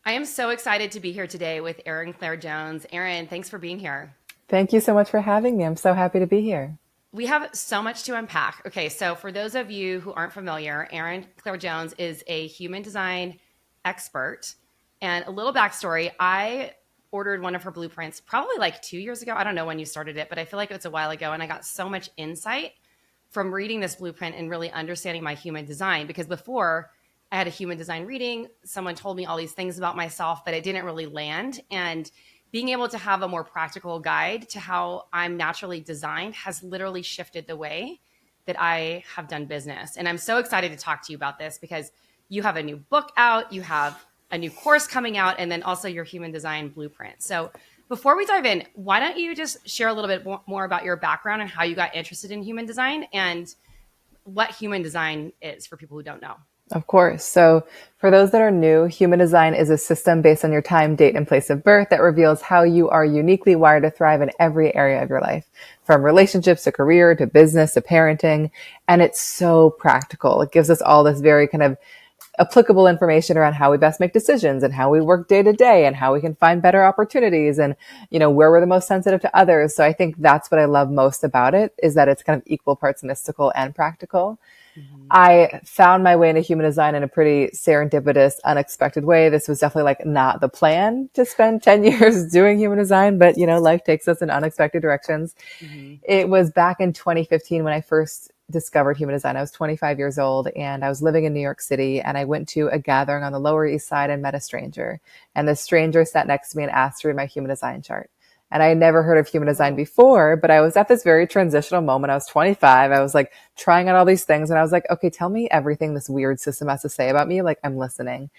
I am so excited to be here today with Erin Claire Jones. Erin, thanks for being here. Thank you so much for having me. I'm so happy to be here. We have so much to unpack. Okay, so for those of you who aren't familiar, Erin Claire Jones is a human design expert. And a little backstory, I ordered one of her blueprints probably like 2 years ago. I don't know when you started it, but I feel like it's a while ago. And I got so much insight from reading this blueprint and really understanding my human design. Because before I had a human design reading, someone told me all these things about myself, but it didn't really land. And being able to have a more practical guide to how I'm naturally designed has literally shifted the way that I have done business. And I'm so excited to talk to you about this because you have a new book out, you have a new course coming out, and then also your human design blueprint. So before we dive in, why don't you just share a little bit more about your background and how you got interested in human design and what human design is for people who don't know? Of course. So for those that are new, human design is a system based on your time, date, and place of birth that reveals how you are uniquely wired to thrive in every area of your life, from relationships to career to business to parenting. And it's so practical. It gives us all this very kind of applicable information around how we best make decisions and how we work day to day and how we can find better opportunities and, where we're the most sensitive to others. So I think that's what I love most about it is that it's kind of equal parts mystical and practical. Mm-hmm. I found my way into human design in a pretty serendipitous, unexpected way. This was definitely like not the plan to spend 10 years doing human design, but life takes us in unexpected directions. Mm-hmm. It was back in 2015 when I first discovered human design. I was 25 years old and I was living in New York City, and I went to a gathering on the Lower East Side and met a stranger. And the stranger sat next to me and asked to read my human design chart. And I had never heard of human design before, but I was at this very transitional moment. I was 25. I was like trying out all these things. And I was like, okay, tell me everything this weird system has to say about me. Like, I'm listening.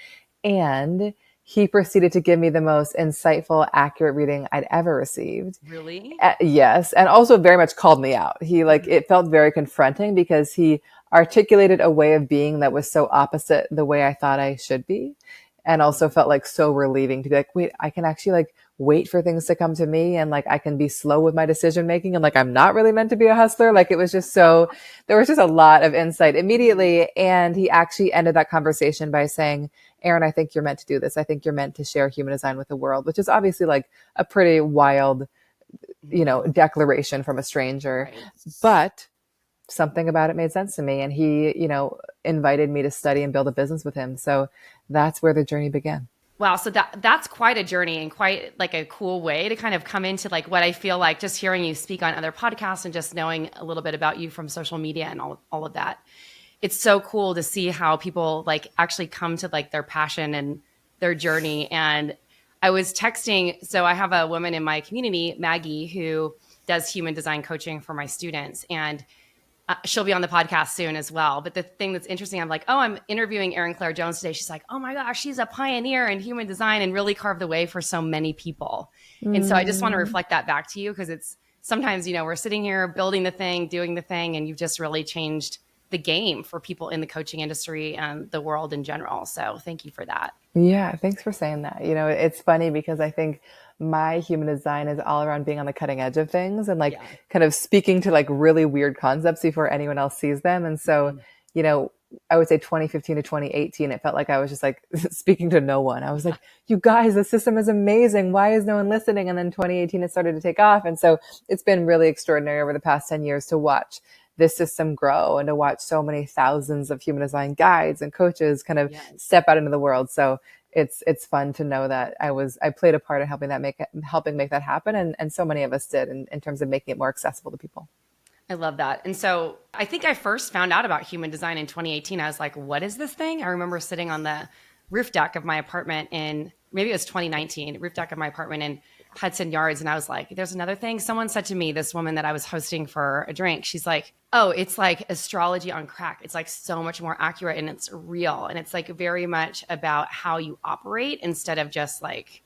And he proceeded to give me the most insightful, accurate reading I'd ever received. Really? Yes. And also very much called me out. It felt very confronting because he articulated a way of being that was so opposite the way I thought I should be. And also felt like so relieving to be like, wait, I can actually like wait for things to come to me, and like I can be slow with my decision making, and like I'm not really meant to be a hustler. Like it was just there was just a lot of insight immediately. And he actually ended that conversation by saying, Erin, I think you're meant to do this. I think you're meant to share human design with the world, which is obviously like a pretty wild, declaration from a stranger. Right. But something about it made sense to me. And he, invited me to study and build a business with him. So that's where the journey began. Wow, so that's quite a journey and quite like a cool way to kind of come into like what I feel like just hearing you speak on other podcasts and just knowing a little bit about you from social media and all of that. It's so cool to see how people like actually come to like their passion and their journey. And I was texting, so I have a woman in my community, Maggie, who does human design coaching for my students, and she'll be on the podcast soon as well. But the thing that's interesting, I'm like, oh, I'm interviewing Erin Claire Jones today. She's like, oh my gosh, she's a pioneer in human design and really carved the way for so many people. And so I just want to reflect that back to you because it's sometimes, we're sitting here building the thing, doing the thing, and you've just really changed the game for people in the coaching industry and the world in general. So thank you for that. Yeah, thanks for saying that. It's funny because I think my human design is all around being on the cutting edge of things and like Yeah. kind of speaking to like really weird concepts before anyone else sees them. And so, I would say 2015 to 2018, it felt like I was just like speaking to no one. I was like, you guys, the system is amazing. Why is no one listening? And then 2018, it started to take off. And so it's been really extraordinary over the past 10 years to watch this system grow and to watch so many thousands of human design guides and coaches kind of step out into the world. So it's fun to know that I played a part in helping make that happen. And so many of us did in terms of making it more accessible to people. I love that. And so I think I first found out about human design in 2018. I was like, what is this thing? I remember sitting on the roof deck of my apartment in, maybe it was 2019, roof deck of my apartment in Hudson Yards. And I was like, there's another thing. Someone said to me, this woman that I was hosting for a drink, she's like, oh, it's like astrology on crack. It's like so much more accurate and it's real. And it's like very much about how you operate instead of just like,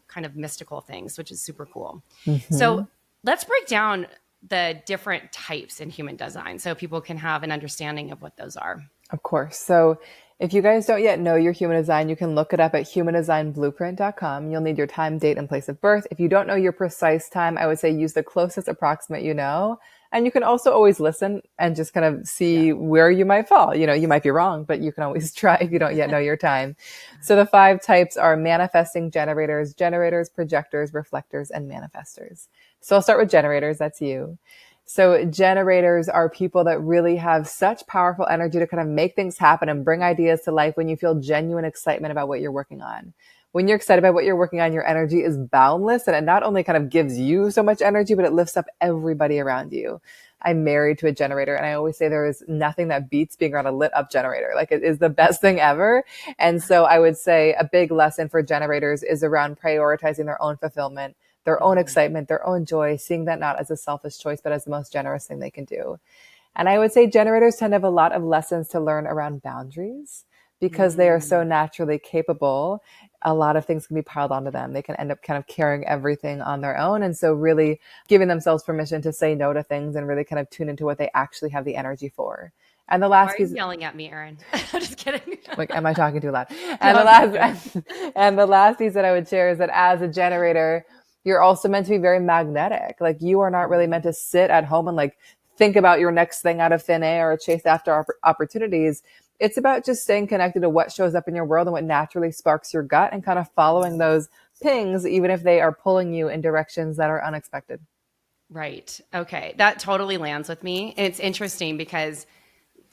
kind of mystical things, which is super cool. Mm-hmm. So let's break down the different types in human design so people can have an understanding of what those are. Of course. So if you guys don't yet know your human design, you can look it up at humandesignblueprint.com. You'll need your time, date, and place of birth. If you don't know your precise time, I would say use the closest approximate you know. And you can also always listen and just kind of see where you might fall. You might be wrong, but you can always try if you don't yet know your time. So the 5 types are manifesting generators, projectors, reflectors, and manifestors. So I'll start with generators. That's you. So generators are people that really have such powerful energy to kind of make things happen and bring ideas to life when you feel genuine excitement about what you're working on. When you're excited about what you're working on, your energy is boundless, and it not only kind of gives you so much energy, but it lifts up everybody around you. I'm married to a generator, and I always say there is nothing that beats being around a lit up generator. Like, it is the best thing ever. And so I would say a big lesson for generators is around prioritizing their own fulfillment, their own excitement, their own joy, seeing that not as a selfish choice, but as the most generous thing they can do. And I would say generators tend to have a lot of lessons to learn around boundaries because they are so naturally capable. A lot of things can be piled onto them. They can end up kind of carrying everything on their own. And so really giving themselves permission to say no to things and really kind of tune into what they actually have the energy for. And the last Why are piece, you yelling at me, Erin? I'm just kidding. like, am I talking too loud? No, And the last piece that I would share is that as a generator, you're also meant to be very magnetic. Like, you are not really meant to sit at home and like think about your next thing out of thin air or chase after opportunities. It's about just staying connected to what shows up in your world and what naturally sparks your gut and kind of following those pings, even if they are pulling you in directions that are unexpected. Right. Okay. That totally lands with me. It's interesting because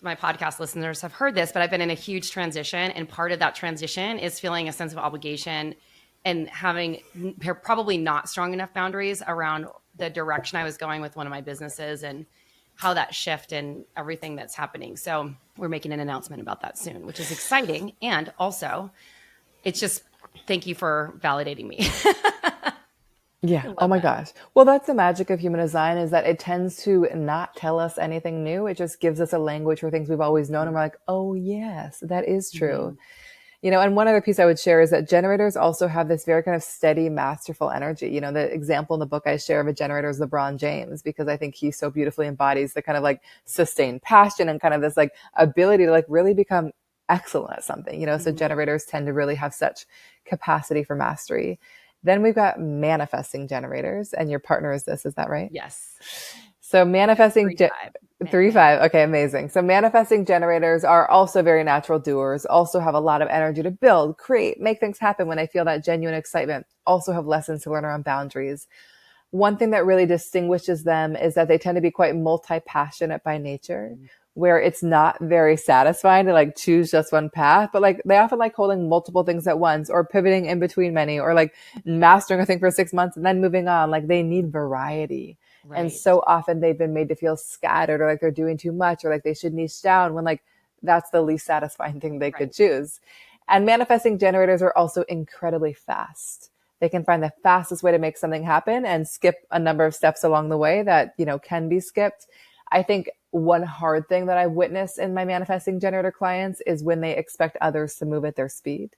my podcast listeners have heard this, but I've been in a huge transition. And part of that transition is feeling a sense of obligation and having probably not strong enough boundaries around the direction I was going with one of my businesses and how that shift and everything that's happening. So we're making an announcement about that soon, which is exciting. And also, it's just, thank you for validating me. Yeah. Oh my gosh. Well, that's the magic of human design, is that it tends to not tell us anything new. It just gives us a language for things we've always known. And we're like, oh yes, that is true. And one other piece I would share is that generators also have this very kind of steady, masterful energy. The example in the book I share of a generator is LeBron James, because I think he so beautifully embodies the kind of like sustained passion and kind of this like ability to like really become excellent at something, so generators tend to really have such capacity for mastery. Then we've got manifesting generators, and your partner is this, is that right? Yes. So manifesting 3-5. Okay, amazing. So manifesting generators are also very natural doers, also have a lot of energy to build, create, make things happen when they feel that genuine excitement, also have lessons to learn around boundaries. One thing that really distinguishes them is that they tend to be quite multi-passionate by nature, where it's not very satisfying to like choose just one path, but like they often like holding multiple things at once or pivoting in between many, or like mastering a thing for 6 months and then moving on. Like, they need variety. Right. And so often they've been made to feel scattered or like they're doing too much or like they should niche down, when like that's the least satisfying thing they could choose. And manifesting generators are also incredibly fast. They can find the fastest way to make something happen and skip a number of steps along the way that, can be skipped. I think one hard thing that I've witnessed in my manifesting generator clients is when they expect others to move at their speed.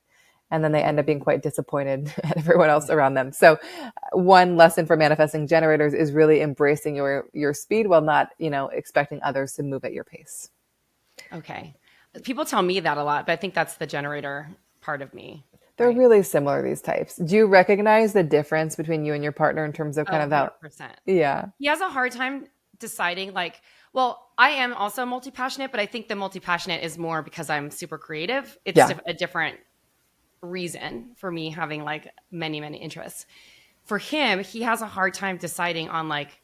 And then they end up being quite disappointed at everyone else around them. So one lesson for manifesting generators is really embracing your speed while not, expecting others to move at your pace. Okay. People tell me that a lot, but I think that's the generator part of me. They're really similar, these types. Do you recognize the difference between you and your partner in terms of kind of that? 100%. Yeah. He has a hard time deciding, like, well, I am also multi-passionate, but I think the multi-passionate is more because I'm super creative. It's a different reason for me having like many, many interests. For him, he has a hard time deciding on like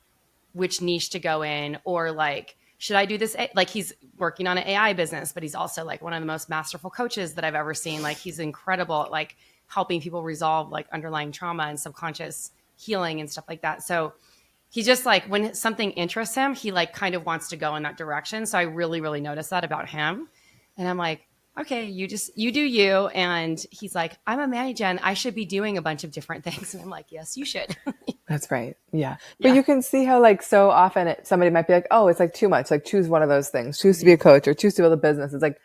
which niche to go in, or like, should I do this? Like, he's working on an AI business, but he's also like one of the most masterful coaches that I've ever seen. Like, he's incredible at like helping people resolve like underlying trauma and subconscious healing and stuff like that. So he just like, when something interests him, he like kind of wants to go in that direction. So I really, really noticed that about him. And I'm like, okay, you do you. And he's like, I'm a mani-gen. I should be doing a bunch of different things. And I'm like, yes, you should. That's right. Yeah. But you can see how like so often somebody might be like, oh, it's like too much. Like, choose one of those things, choose to be a coach or choose to build a business. It's like,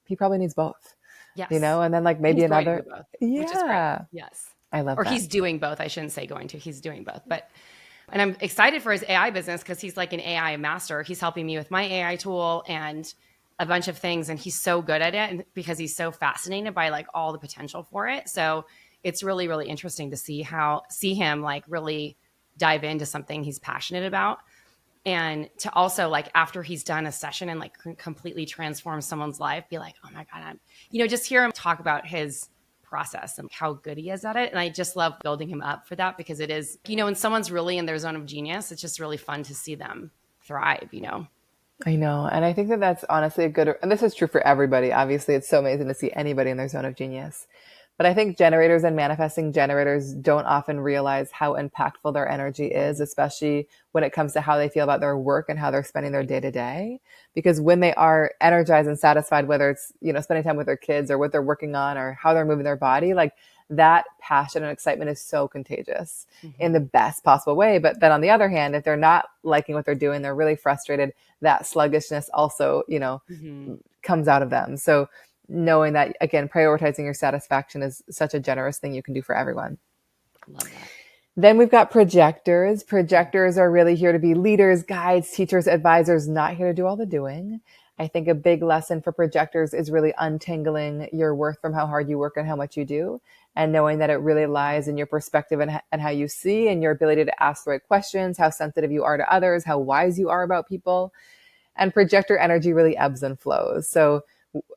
he probably needs both. Yes. And then like maybe he's another. Both, yeah. Which is great. Yes. I love that. Or he's doing both. I shouldn't say going to, he's doing both, and I'm excited for his AI business because he's like an AI master. He's helping me with my AI tool and a bunch of things. And he's so good at it, and because he's so fascinated by like all the potential for it. So it's really, really interesting to see him like really dive into something he's passionate about. And to also like after he's done a session and like completely transform someone's life, be like, oh my God, just hear him talk about his process and how good he is at it. And I just love building him up for that, because it is, when someone's really in their zone of genius, it's just really fun to see them thrive. I know. And I think that that's honestly and this is true for everybody. Obviously, it's so amazing to see anybody in their zone of genius. But I think generators and manifesting generators don't often realize how impactful their energy is, especially when it comes to how they feel about their work and how they're spending their day to day. Because when they are energized and satisfied, whether it's, spending time with their kids or what they're working on or how they're moving their body, like that passion and excitement is so contagious in the best possible way. But then on the other hand, if they're not liking what they're doing, they're really frustrated, that sluggishness also, comes out of them. So knowing that, again, prioritizing your satisfaction is such a generous thing you can do for everyone. Love that. Then we've got projectors. Projectors are really here to be leaders, guides, teachers, advisors, not here to do all the doing. I think a big lesson for projectors is really untangling your worth from how hard you work and how much you do, and knowing that it really lies in your perspective and how you see and your ability to ask the right questions, how sensitive you are to others, how wise you are about people. And projector energy really ebbs and flows. So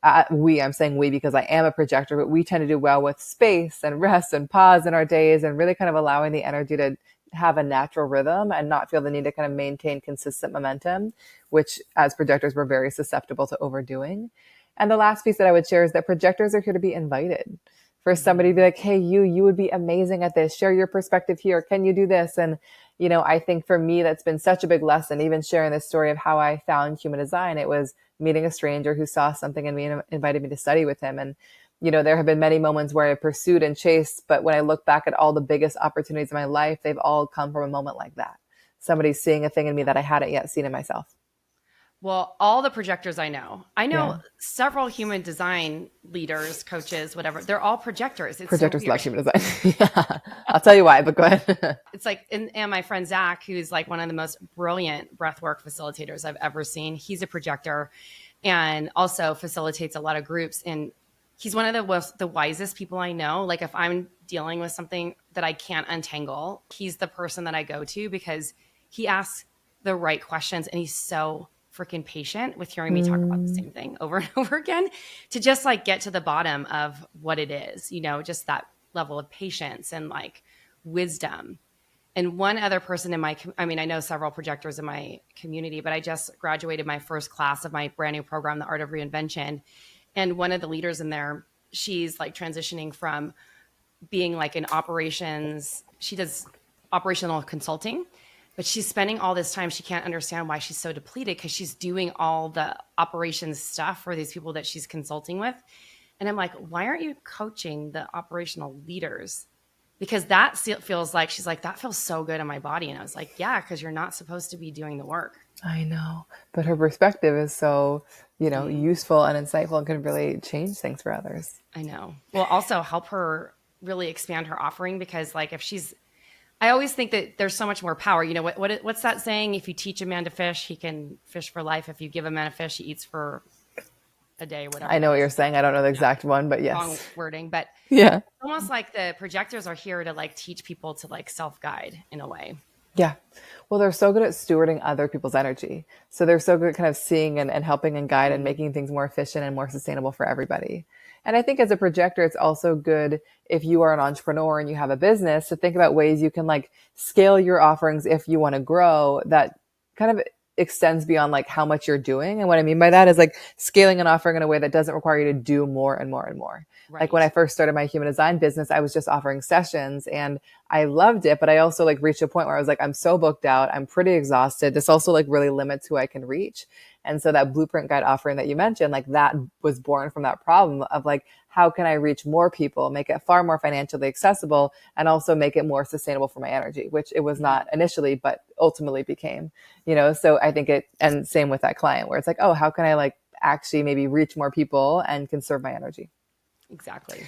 I'm saying we because I am a projector, but we tend to do well with space and rest and pause in our days, and really kind of allowing the energy to have a natural rhythm and not feel the need to kind of maintain consistent momentum, which as projectors, we're very susceptible to overdoing. And the last piece that I would share is that projectors are here to be invited. For somebody to be like, hey, you would be amazing at this. Share your perspective here. Can you do this? And, I think for me, that's been such a big lesson, even sharing this story of how I found human design. It was meeting a stranger who saw something in me and invited me to study with him. And, there have been many moments where I pursued and chased, but when I look back at all the biggest opportunities in my life, they've all come from a moment like that. Somebody seeing a thing in me that I hadn't yet seen in myself. Well, all the projectors I know several human design leaders, coaches, whatever. They're all projectors. It's projectors love human design. Yeah. I'll tell you why, but go ahead. It's like, and my friend Zach, who's like one of the most brilliant breathwork facilitators I've ever seen. He's a projector and also facilitates a lot of groups. And he's one of the wisest people I know. Like if I'm dealing with something that I can't untangle, he's the person that I go to, because he asks the right questions and he's so freaking patient with hearing me talk about the same thing over and over again, to just like get to the bottom of what it is, just that level of patience and like wisdom. And one other person I know several projectors in my community, but I just graduated my first class of my brand new program, The Art of Reinvention. And one of the leaders in there, she's like transitioning from being like in operations. She does operational consulting, but she's spending all this time. She can't understand why she's so depleted, because she's doing all the operations stuff for these people that she's consulting with. And I'm like, why aren't you coaching the operational leaders? Because that feels like, she's like, that feels so good in my body. And I was like, yeah, because you're not supposed to be doing the work. I know. But her perspective is so, useful and insightful and can really change things for others. I know. Well, also help her really expand her offering, because like I always think that there's so much more power. What's that saying? If you teach a man to fish, he can fish for life. If you give a man a fish, he eats for a day, whatever. I know what you're saying. I don't know the exact one, but yes. Wrong wording, but yeah, it's almost like the projectors are here to like teach people to like self-guide in a way. Yeah. Well, they're so good at stewarding other people's energy. So they're so good at kind of seeing and helping and guide and making things more efficient and more sustainable for everybody. And I think as a projector, it's also good if you are an entrepreneur and you have a business to think about ways you can like scale your offerings if you want to grow, that kind of extends beyond like how much you're doing. And what I mean by that is like scaling an offering in a way that doesn't require you to do more and more and more. Right. Like when I first started my human design business, I was just offering sessions and I loved it. But I also like reached a point where I was like, I'm so booked out. I'm pretty exhausted. This also like really limits who I can reach. And so that blueprint guide offering that you mentioned, like that was born from that problem of like, how can I reach more people, make it far more financially accessible, and also make it more sustainable for my energy, which it was not initially, but ultimately became, so I think and same with that client where it's like, oh, how can I like actually maybe reach more people and conserve my energy? Exactly.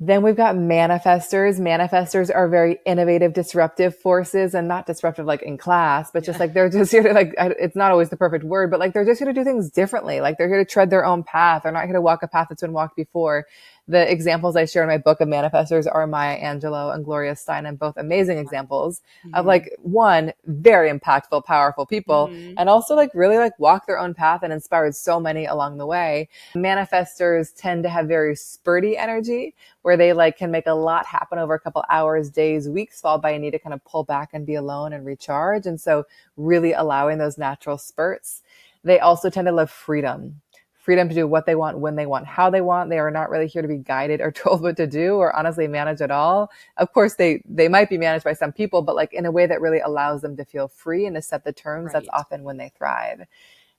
Then we've got manifestors. Manifestors are very innovative, disruptive forces, and not disruptive like in class, but just like they're just here to like, it's not always the perfect word, but like they're just here to do things differently. Like they're here to tread their own path. They're not here to walk a path that's been walked before. The examples I share in my book of manifestors are Maya Angelou and Gloria Steinem, both amazing examples of like, one, very impactful, powerful people, and also like really like walk their own path and inspired so many along the way. Manifestors tend to have very spurty energy where they like can make a lot happen over a couple hours, days, weeks, followed by a need to kind of pull back and be alone and recharge. And so really allowing those natural spurts. They also tend to love freedom to do what they want, when they want, how they want. They are not really here to be guided or told what to do or honestly manage at all. Of course, they might be managed by some people, but like in a way that really allows them to feel free and to set the terms. Right. That's often when they thrive.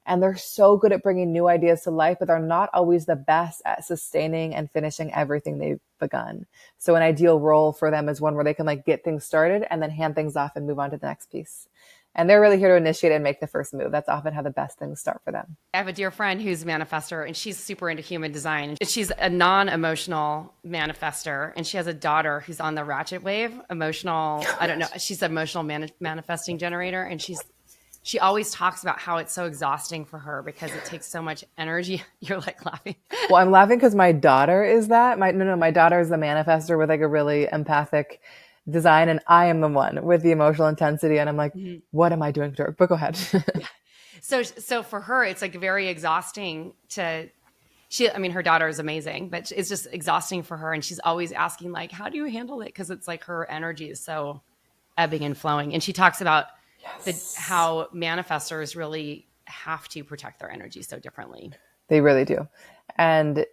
And they're so good at bringing new ideas to life, but they're not always the best at sustaining and finishing everything they've begun. So an ideal role for them is one where they can like get things started and then hand things off and move on to the next piece. And they're really here to initiate and make the first move. That's often how the best things start for them. I have a dear friend who's a manifestor, and she's super into human design. She's a non-emotional manifestor, and she has a daughter who's on the ratchet wave, emotional. I don't know. She's an emotional manifesting generator, and she always talks about how it's so exhausting for her because it takes so much energy. You're like laughing. Well, I'm laughing because my daughter is that. My daughter is the manifestor with like a really empathic design, and I am the one with the emotional intensity, and I'm like, what am I doing to her? But go ahead. So for her, it's like very exhausting her daughter is amazing, but it's just exhausting for her. And she's always asking like, how do you handle it? Because it's like her energy is so ebbing and flowing. And she talks about how manifestors really have to protect their energy so differently. They really do. And,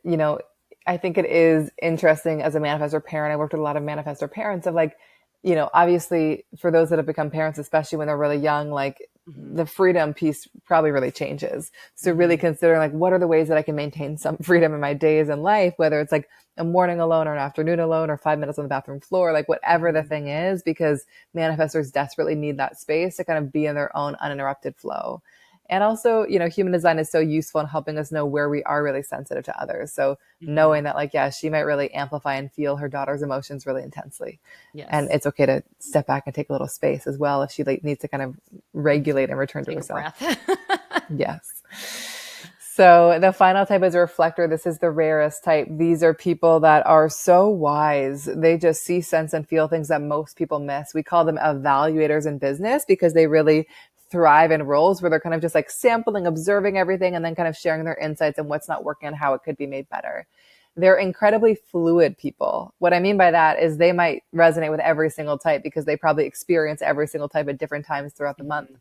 I think it is interesting as a manifestor parent. I worked with a lot of manifestor parents of like, obviously for those that have become parents, especially when they're really young, like the freedom piece probably really changes. So really considering like, what are the ways that I can maintain some freedom in my days and life, whether it's like a morning alone or an afternoon alone or 5 minutes on the bathroom floor, like whatever the thing is, because manifestors desperately need that space to kind of be in their own uninterrupted flow. And also, human design is so useful in helping us know where we are really sensitive to others. So knowing that like, yeah, she might really amplify and feel her daughter's emotions really intensely. Yes. And it's okay to step back and take a little space as well if she like needs to kind of regulate and return to herself. Yes. So the final type is a reflector. This is the rarest type. These are people that are so wise. They just see, sense, and feel things that most people miss. We call them evaluators in business because they really thrive in roles where they're kind of just like sampling, observing everything, and then kind of sharing their insights and what's not working and how it could be made better. They're incredibly fluid people. What I mean by that is they might resonate with every single type because they probably experience every single type at different times throughout the month.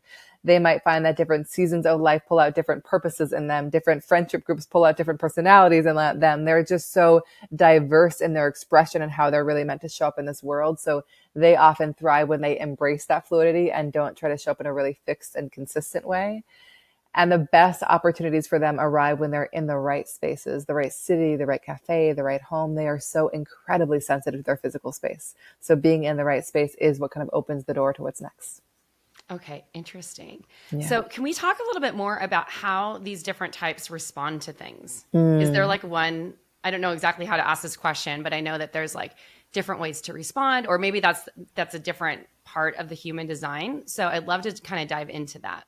They might find that different seasons of life pull out different purposes in them. Different friendship groups pull out different personalities in them. They're just so diverse in their expression and how they're really meant to show up in this world. So they often thrive when they embrace that fluidity and don't try to show up in a really fixed and consistent way. And the best opportunities for them arrive when they're in the right spaces, the right city, the right cafe, the right home. They are so incredibly sensitive to their physical space. So being in the right space is what kind of opens the door to what's next. Okay, interesting. Yeah. So can we talk a little bit more about how these different types respond to things? Is there like one, I don't know exactly how to ask this question, but I know that there's like different ways to respond, or maybe that's a different part of the human design. So I'd love to kind of dive into that.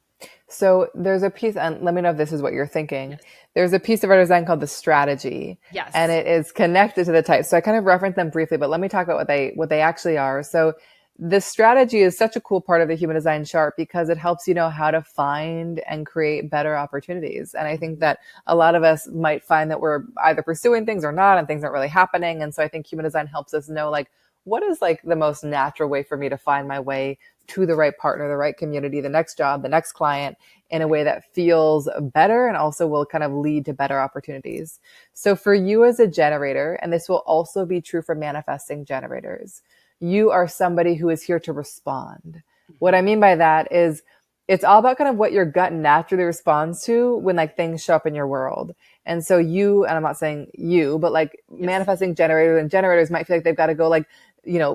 So there's a piece, and let me know if this is what you're thinking. Yes. There's a piece of our design called the strategy. Yes. And it is connected to the types. So I kind of referenced them briefly, but let me talk about what they actually are. So the strategy is such a cool part of the human design chart because it helps you know how to find and create better opportunities. And I think that a lot of us might find that we're either pursuing things or not, and things aren't really happening. And so I think human design helps us know like, what is like the most natural way for me to find my way to the right partner, the right community, the next job, the next client in a way that feels better and also will kind of lead to better opportunities. So for you as a generator, and this will also be true for manifesting generators, you are somebody who is here to respond. What I mean by that is it's all about kind of what your gut naturally responds to when like things show up in your world. And so you, and I'm not saying you, but like manifesting generators and generators might feel like they've got to go like,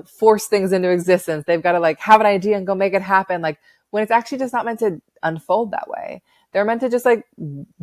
force things into existence. They've got to like have an idea and go make it happen. Like when it's actually just not meant to unfold that way. They're meant to just like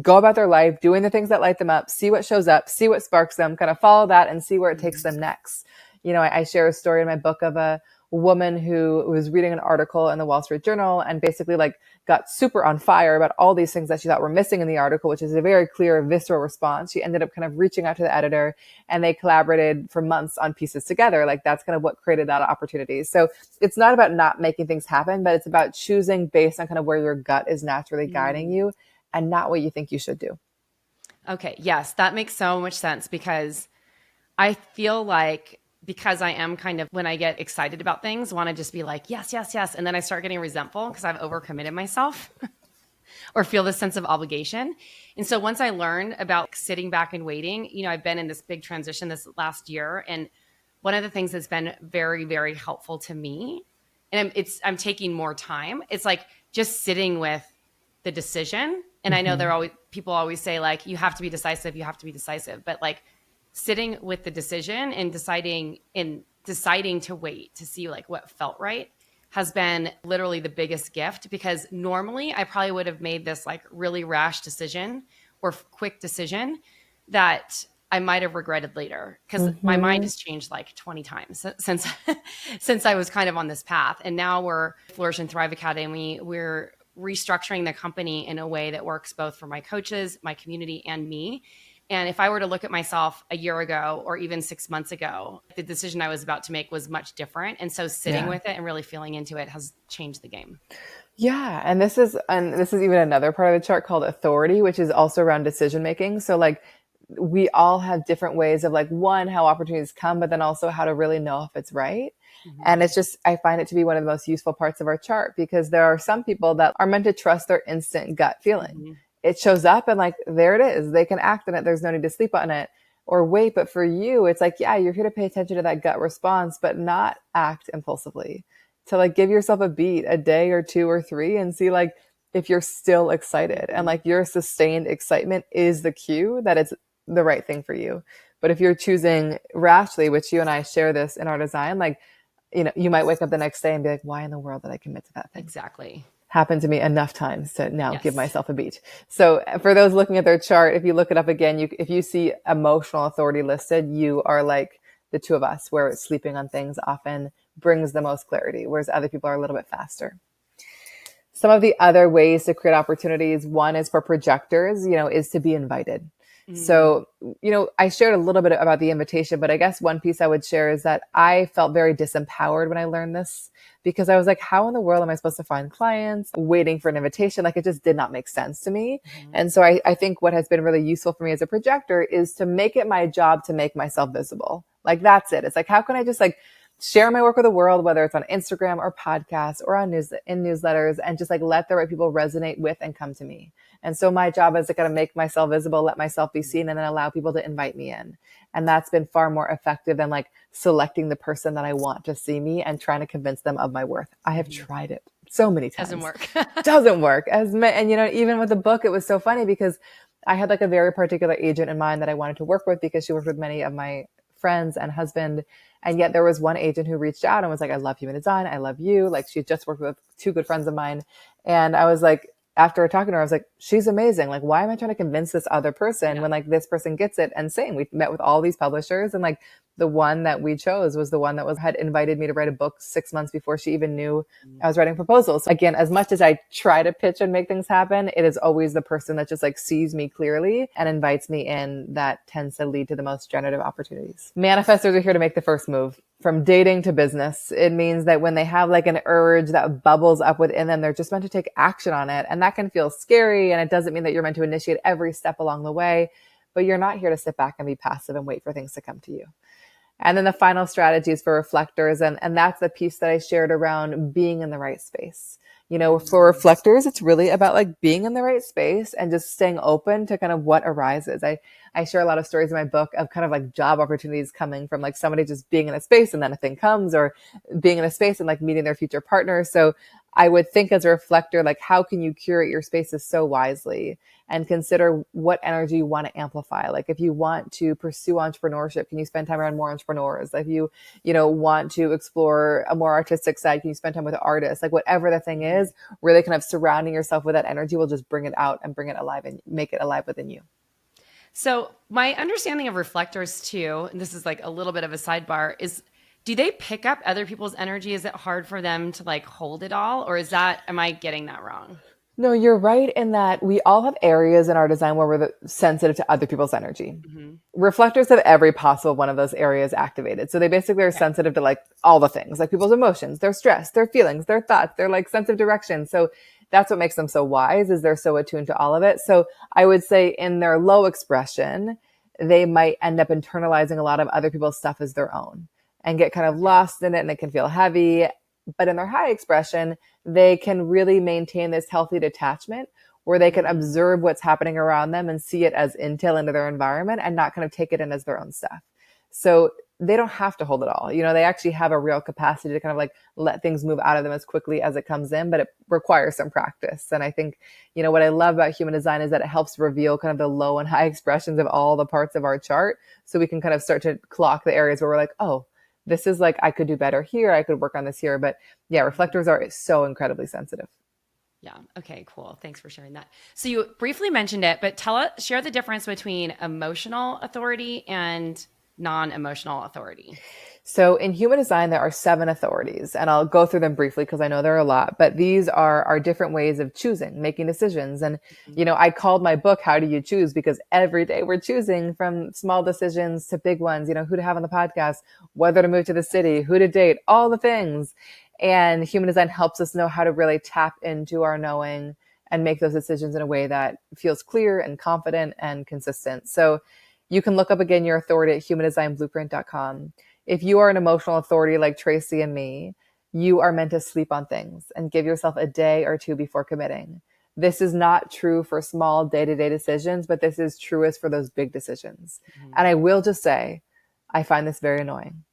go about their life, doing the things that light them up, see what shows up, see what sparks them, kind of follow that and see where it takes them next. I share a story in my book of a woman who was reading an article in the Wall Street Journal and basically like got super on fire about all these things that she thought were missing in the article, which is a very clear, visceral response. She ended up kind of reaching out to the editor, and they collaborated for months on pieces together. Like that's kind of what created that opportunity. So it's not about not making things happen, but it's about choosing based on kind of where your gut is naturally guiding you and not what you think you should do. Okay. Yes, that makes so much sense, because I feel like, because I am kind of, when I get excited about things, want to just be like, yes, yes, yes. And then I start getting resentful because I've overcommitted myself or feel this sense of obligation. And so once I learned about sitting back and waiting, I've been in this big transition this last year. And one of the things that's been very, very helpful to me, and I'm taking more time, it's like just sitting with the decision. And I know people always say like, you have to be decisive, but like, sitting with the decision and deciding to wait to see like what felt right has been literally the biggest gift, because normally I probably would have made this like really rash decision or quick decision that I might have regretted later, because my mind has changed like 20 times since I was kind of on this path. And now we're Flourish and Thrive Academy. We're restructuring the company in a way that works both for my coaches, my community, and me. And if I were to look at myself a year ago or even 6 months ago, the decision I was about to make was much different. And so sitting with it and really feeling into it has changed the game. Yeah. And this is even another part of the chart called authority, which is also around decision making. So like we all have different ways of like, one, how opportunities come, but then also how to really know if it's right. And it's just, I find it to be one of the most useful parts of our chart, because there are some people that are meant to trust their instant gut feeling. It shows up and like, there it is. They can act on it. There's no need to sleep on it or wait. But for you, it's like, yeah, you're here to pay attention to that gut response, but not act impulsively, to like give yourself a beat, a day or two or three, and see like if you're still excited, and like your sustained excitement is the cue that it's the right thing for you. But if you're choosing rashly, which you and I share this in our design, like, you might wake up the next day and be like, why in the world did I commit to that thing? Exactly. Happened to me enough times to now give myself a beat. So for those looking at their chart, if you look it up again, if you see emotional authority listed, you are like the two of us, where sleeping on things often brings the most clarity, whereas other people are a little bit faster. Some of the other ways to create opportunities, one is for projectors, is to be invited. So, I shared a little bit about the invitation, but I guess one piece I would share is that I felt very disempowered when I learned this, because I was like, how in the world am I supposed to find clients waiting for an invitation? Like it just did not make sense to me. And so I think what has been really useful for me as a projector is to make it my job to make myself visible. Like that's it. It's like, how can I just like share my work with the world, whether it's on Instagram or podcasts or in newsletters, and just like let the right people resonate with and come to me. And so my job is to kind of make myself visible, let myself be seen, and then allow people to invite me in. And that's been far more effective than like selecting the person that I want to see me and trying to convince them of my worth. I have tried it so many times. Doesn't work. And even with the book, it was so funny because I had like a very particular agent in mind that I wanted to work with, because she worked with many of my friends and husband. And yet there was one agent who reached out and was like, I love human design. I love you. Like she just worked with two good friends of mine. And I was like, after talking to her, I was like, she's amazing. Like, why am I trying to convince this other person when like this person gets it? And same, we met with all these publishers, and like the one that we chose was the one that had invited me to write a book 6 months before she even knew I was writing proposals. So again, as much as I try to pitch and make things happen, it is always the person that just like sees me clearly and invites me in that tends to lead to the most generative opportunities. Manifestors are here to make the first move. From dating to business, it means that when they have like an urge that bubbles up within them, they're just meant to take action on it. And that can feel scary. And it doesn't mean that you're meant to initiate every step along the way, but you're not here to sit back and be passive and wait for things to come to you. And then the final strategy is for reflectors. And that's the piece that I shared around being in the right space. For reflectors, it's really about like being in the right space and just staying open to kind of what arises. I share a lot of stories in my book of kind of like job opportunities coming from like somebody just being in a space and then a thing comes, or being in a space and like meeting their future partner. So I would think as a reflector, like how can you curate your spaces so wisely and consider what energy you want to amplify? Like if you want to pursue entrepreneurship, can you spend time around more entrepreneurs? If you, want to explore a more artistic side, can you spend time with artists? Like whatever the thing is, really kind of surrounding yourself with that energy will just bring it out and bring it alive and make it alive within you. So my understanding of reflectors too, and this is like a little bit of a sidebar, is Do they pick up other people's energy? Is it hard for them to like hold it all? Or am I getting that wrong? No, you're right in that we all have areas in our design where we're sensitive to other people's energy. Mm-hmm. Reflectors have every possible one of those areas activated. So they basically are sensitive to like all the things, like people's emotions, their stress, their feelings, their thoughts, their like sense of direction. So that's what makes them so wise, is they're so attuned to all of it. So I would say in their low expression, they might end up internalizing a lot of other people's stuff as their own and get kind of lost in it, and it can feel heavy. But in their high expression, they can really maintain this healthy detachment where they can observe what's happening around them and see it as intel into their environment and not kind of take it in as their own stuff. So they don't have to hold it all. You know, they actually have a real capacity to kind of like let things move out of them as quickly as it comes in, but it requires some practice. And I think, you know, what I love about human design is that it helps reveal kind of the low and high expressions of all the parts of our chart. So we can kind of start to clock the areas where we're like, oh, this is like, I could do better here. I could work on this here. But yeah, reflectors are so incredibly sensitive. Yeah. Okay, cool. Thanks for sharing that. So you briefly mentioned it, but share the difference between emotional authority and non-emotional authority. So in human design, there are 7 authorities, and I'll go through them briefly because I know there are a lot, but these are our different ways of choosing, making decisions. And, you know, I called my book, How Do You Choose? Because every day we're choosing, from small decisions to big ones, you know, who to have on the podcast, whether to move to the city, who to date, all the things. And human design helps us know how to really tap into our knowing and make those decisions in a way that feels clear and confident and consistent. So you can look up again your authority at humandesignblueprint.com. If you are an emotional authority like Tracy and me, you are meant to sleep on things and give yourself a day or 2 before committing. This is not true for small day-to-day decisions, but this is truest for those big decisions. Mm-hmm. And I will just say, I find this very annoying.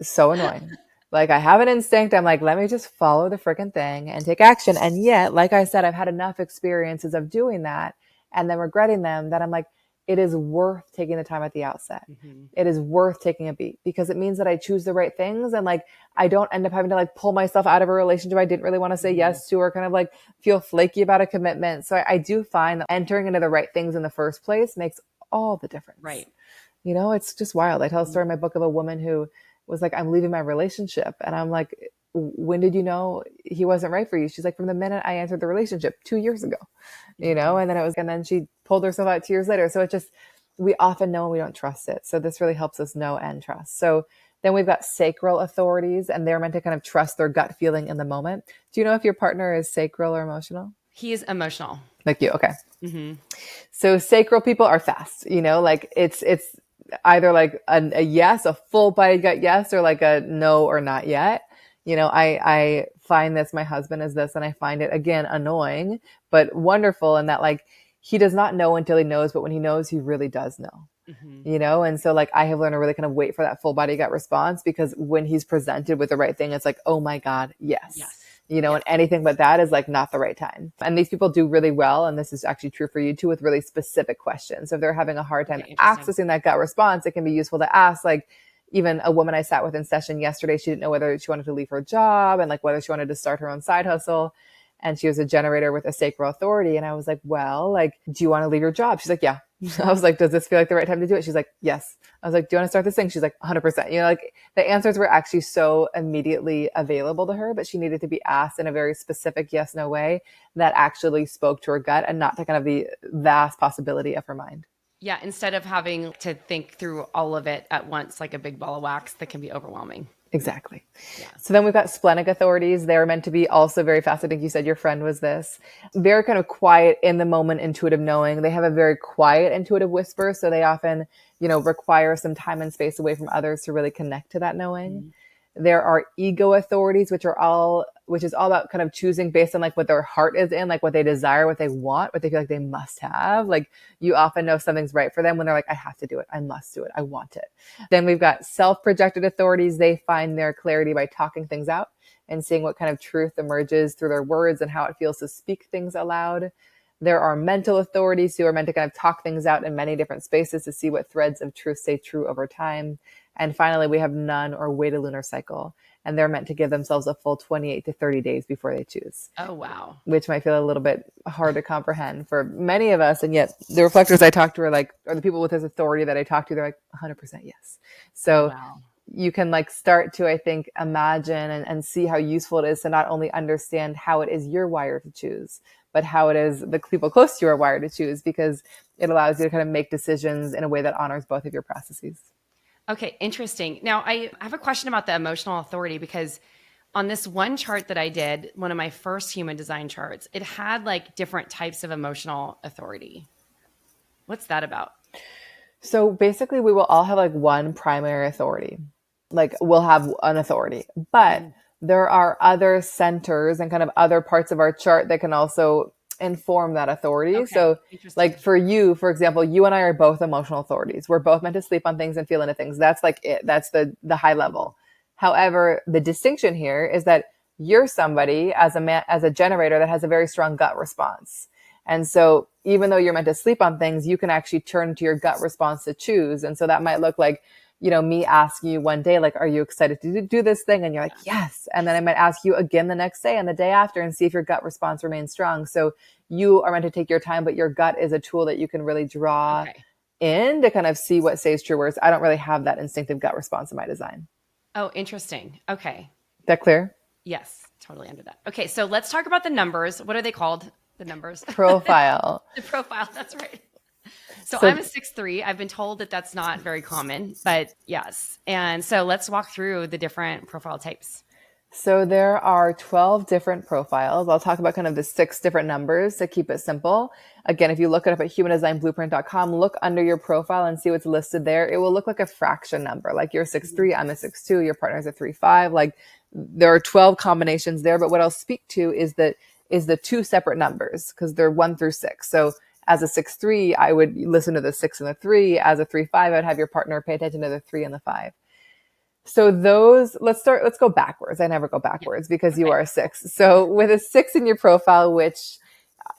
So annoying. Like, I have an instinct. I'm like, let me just follow the freaking thing and take action. And yet, like I said, I've had enough experiences of doing that and then regretting them that I'm like, it is worth taking the time at the outset. Mm-hmm. It is worth taking a beat because it means that I choose the right things. And like, I don't end up having to like pull myself out of a relationship I didn't really want to say yes to, or kind of like feel flaky about a commitment. So I do find that entering into the right things in the first place makes all the difference. Right. You know, it's just wild. I tell a story in my book of a woman who was like, I'm leaving my relationship. And I'm like, when did you know he wasn't right for you? She's like, from the minute I entered the relationship 2 years ago, you know, and then she pulled herself out 2 years later. So it just, we often know and we don't trust it. So this really helps us know and trust. So then we've got sacral authorities, and they're meant to kind of trust their gut feeling in the moment. Do you know if your partner is sacral or emotional? He is emotional. Like you. Okay. Mm-hmm. So sacral people are fast, you know, like it's either like a yes, a full body gut yes, or like a no or not yet. You know, I find this, my husband is this, and I find it, again, annoying, but wonderful in that, like, he does not know until he knows, but when he knows, he really does know, you know? And so like, I have learned to really kind of wait for that full body gut response, because when he's presented with the right thing, it's like, oh my God, yes. You know, and anything but that is like not the right time. And these people do really well. And this is actually true for you too, with really specific questions. So if they're having a hard time accessing that gut response, it can be useful to ask, like, even a woman I sat with in session yesterday, she didn't know whether she wanted to leave her job and like whether she wanted to start her own side hustle. And she was a generator with a sacral authority. And I was like, well, like, do you want to leave your job? She's like, yeah. I was like, does this feel like the right time to do it? She's like, yes. I was like, do you want to start this thing? She's like, 100%. You know, like, the answers were actually so immediately available to her, but she needed to be asked in a very specific yes, no way that actually spoke to her gut and not to kind of the vast possibility of her mind. Yeah, instead of having to think through all of it at once, like a big ball of wax, that can be overwhelming. Exactly. Yeah. So then we've got splenic authorities. They're meant to be also very fast. I think you said your friend was this. They're kind of quiet, in the moment, intuitive knowing. They have a very quiet intuitive whisper. So they often, you know, require some time and space away from others to really connect to that knowing. Mm-hmm. There are ego authorities, which is all about kind of choosing based on like what their heart is in, like what they desire, what they want, what they feel like they must have. Like, you often know something's right for them when they're like, I have to do it. I must do it. I want it. Then we've got self-projected authorities. They find their clarity by talking things out and seeing what kind of truth emerges through their words and how it feels to speak things aloud. There are mental authorities who are meant to kind of talk things out in many different spaces to see what threads of truth stay true over time. And finally, we have none or wait a lunar cycle. And they're meant to give themselves a full 28 to 30 days before they choose. Oh, wow. Which might feel a little bit hard to comprehend for many of us. And yet the reflectors I talk to are like, or the people with this authority that I talk to, they're like 100% yes. So you can like start to, I think, imagine and see how useful it is to not only understand how it is you're wired to choose, but how it is the people close to you are wired to choose, because it allows you to kind of make decisions in a way that honors both of your processes. Okay, interesting. Now, I have a question about the emotional authority, because on this one chart that I did, one of my first human design charts, it had like different types of emotional authority. What's that about? So basically, we will all have like one primary authority. Like we'll have an authority, but there are other centers and kind of other parts of our chart that can also inform that authority. Okay, So interesting. like for you, for example, you and I are both emotional authorities. We're both meant to sleep on things and feel into things. That's like it. That's the high level. However, the distinction here is that you're somebody as a generator that has a very strong gut response. And so even though you're meant to sleep on things, you can actually turn to your gut response to choose. And so that might look like, me asking you one day, like, are you excited to do this thing? And you're like, yes. And then I might ask you again the next day and the day after and see if your gut response remains strong. So you are meant to take your time, but your gut is a tool that you can really draw in to kind of see what stays true. Whereas I don't really have that instinctive gut response in my design. Oh, interesting. Okay. Is that clear? Yes, totally under that. Okay, so let's talk about the numbers. What are they called? The numbers. Profile. The profile, that's right. So I'm a 6'3". I've been told that that's not very common, but yes. And so let's walk through the different profile types. So there are 12 different profiles. I'll talk about kind of the 6 different numbers to keep it simple. Again, if you look it up at humandesignblueprint.com, look under your profile and see what's listed there. It will look like a fraction number. Like you're 6'3", I'm a 6'2", your partner's a 3'5". Like there are 12 combinations there. But what I'll speak to is the 2 separate numbers, because they're 1 through 6. So as a 6'3", I would listen to the 6 and the 3. As a 3'5", I'd have your partner pay attention to the 3 and the 5. So those, let's go backwards. I never go backwards because you are a 6. So with a 6 in your profile, which